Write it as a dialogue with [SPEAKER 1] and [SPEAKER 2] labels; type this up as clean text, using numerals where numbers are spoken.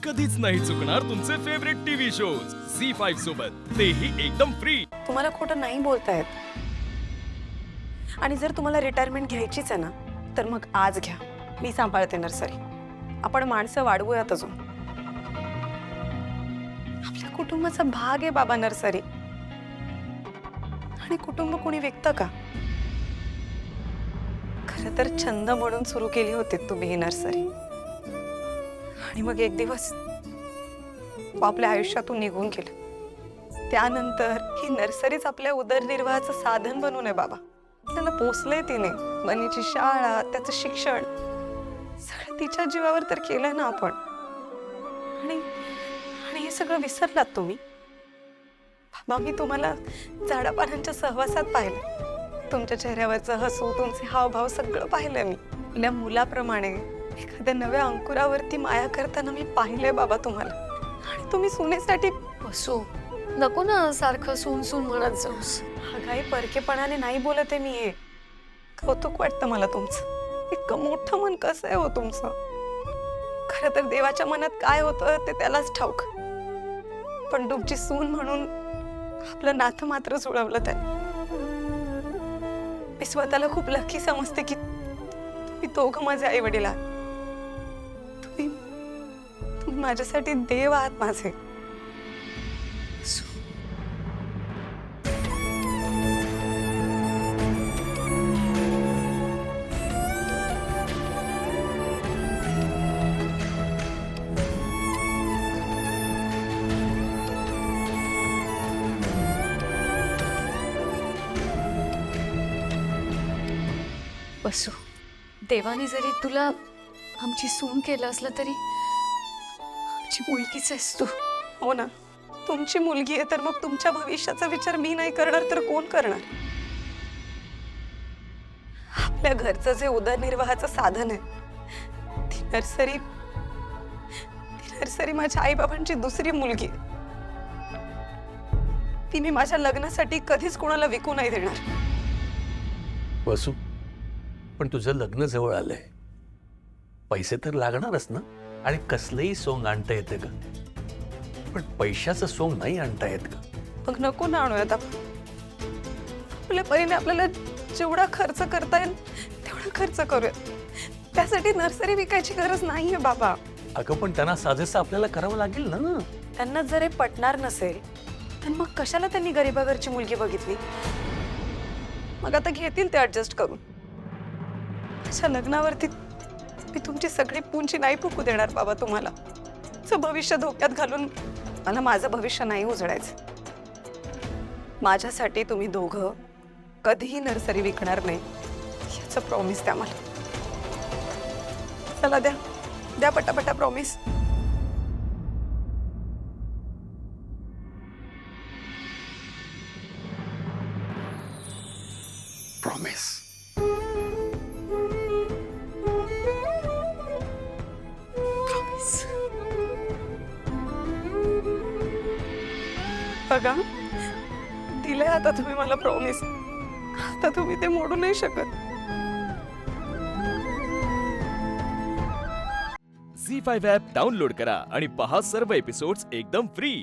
[SPEAKER 1] कधीच नाही चुकणार तुमचे फेवरेट टीव्ही शोज झी5 सोबत, तेही एकदम फ्री।
[SPEAKER 2] तुम्हाला खोटं नाही बोलतायत। आणि जर तुम्हाला रिटायरमेंट घ्यायचीच आहे ना, तर मग आज घ्या। मी सांभाळते नर्सरी। आपण माणसं वाढवूयात अजून। आपल्या कुटुंबाचा भाग आहे बाबा नर्सरी। आणि कुटुंब कोणी विकतं का? खरं तर छंद म्हणून सुरू केली होती तुम्ही ही नर्सरी, आणि मग एक दिवस आपल्या आयुष्यातून निघून गेलं। त्यानंतर ही नर्सरीच आपल्या उदरनिर्वाहाचं साधन बनून आहे बाबा। त्याला पोसले तिने, बनीची शाळा, त्याचं शिक्षण सगळं तिच्या जीवावर तर केलं ना आपण। आणि हे सगळं विसरलात तुम्ही बाबा। मी तुम्हाला झाडापानांच्या सहवासात पाहिलं, तुमच्या चेहऱ्यावरचं हसू, तुमचे हावभाव सगळं पाहिलं मी। आपल्या मुलाप्रमाणे एखाद्या नव्या अंकुरावरती माया करताना मी पाहिलंय बाबा तुम्हाला। आणि तुम्ही सुनेसाठी
[SPEAKER 3] बसू नको ना सारखं सून सून म्हणत जाऊस।
[SPEAKER 2] काही परकेपणाने नाही बोलते मी। हे कौतुक वाटतं मला तुमचं। इतकं मोठं मन कसं आहे हो तुमचं। खरं तर देवाच्या मनात काय होतं ते त्यालाच ठाऊक, पण तुमची सून म्हणून आपलं नातं मात्र जुळवलं त्याने। मी स्वतःला खूप लकी समजते की तुम्ही दोघं माझे आई वडील आहात। तुम्ही माझ्यासाठी देव आहात माझे।
[SPEAKER 3] बसू देवाने जरी तुला आमची सून केलं असलं तरी आमची मुलगीच आहेस तू।
[SPEAKER 2] हो ना, तुमची मुलगी आहे तर मग तुमच्या भविष्याचा विचार मी नाही करणार तर कोण करणार? आपल्या घरचं जे उदरनिर्वाहाचं साधन आहे ती नर्सरी माझ्या आईबाबांची दुसरी मुलगी आहे। ती मी माझ्या लग्नासाठी कधीच कोणाला विकू नाही देणार।
[SPEAKER 4] वसू, पण तुझं लग्न जवळ आलंय, पैसे तर लागणारच ना। आणि कसलंही सोंग आणता येतं का? पण पैशाचं सोंग नाही आणता येत का?
[SPEAKER 2] मग नको ना आणूयात आपण। आपल्या परीने आपल्याला जेवढा खर्च करता येईल तेवढा खर्च करूयात। त्यासाठी नर्सरी विकायची गरज नाहीये बाबा।
[SPEAKER 4] अगं पण त्यांना साजेसं आपल्याला करावं लागेल ना।
[SPEAKER 2] त्यांना जर हे पटणार नसेल तर मग कशाला त्यांनी गरीबाघरची मुलगी बघितली? मग आता घेतील ते ऍडजस्ट करून। त्याच्या लग्नावरती मी तुमची सगळी पुंची नाही फुकू देणार बाबा तुम्हाला। तुमचं भविष्य धोक्यात घालून मला माझं भविष्य नाही उजळायचं। माझ्यासाठी तुम्ही दोघं कधीही नर्सरी विकणार नाही याचं प्रॉमिस द्या मला। चला द्या द्या पटापटा प्रॉमिस।
[SPEAKER 4] प्रॉमिस।
[SPEAKER 2] बघा, दिले आता तुम्ही मला प्रॉमिस। आता तुम्ही ते मोडू नाही शकत।
[SPEAKER 1] झी5 ॲप डाउनलोड करा आणि पहा सर्व एपिसोड्स एकदम फ्री।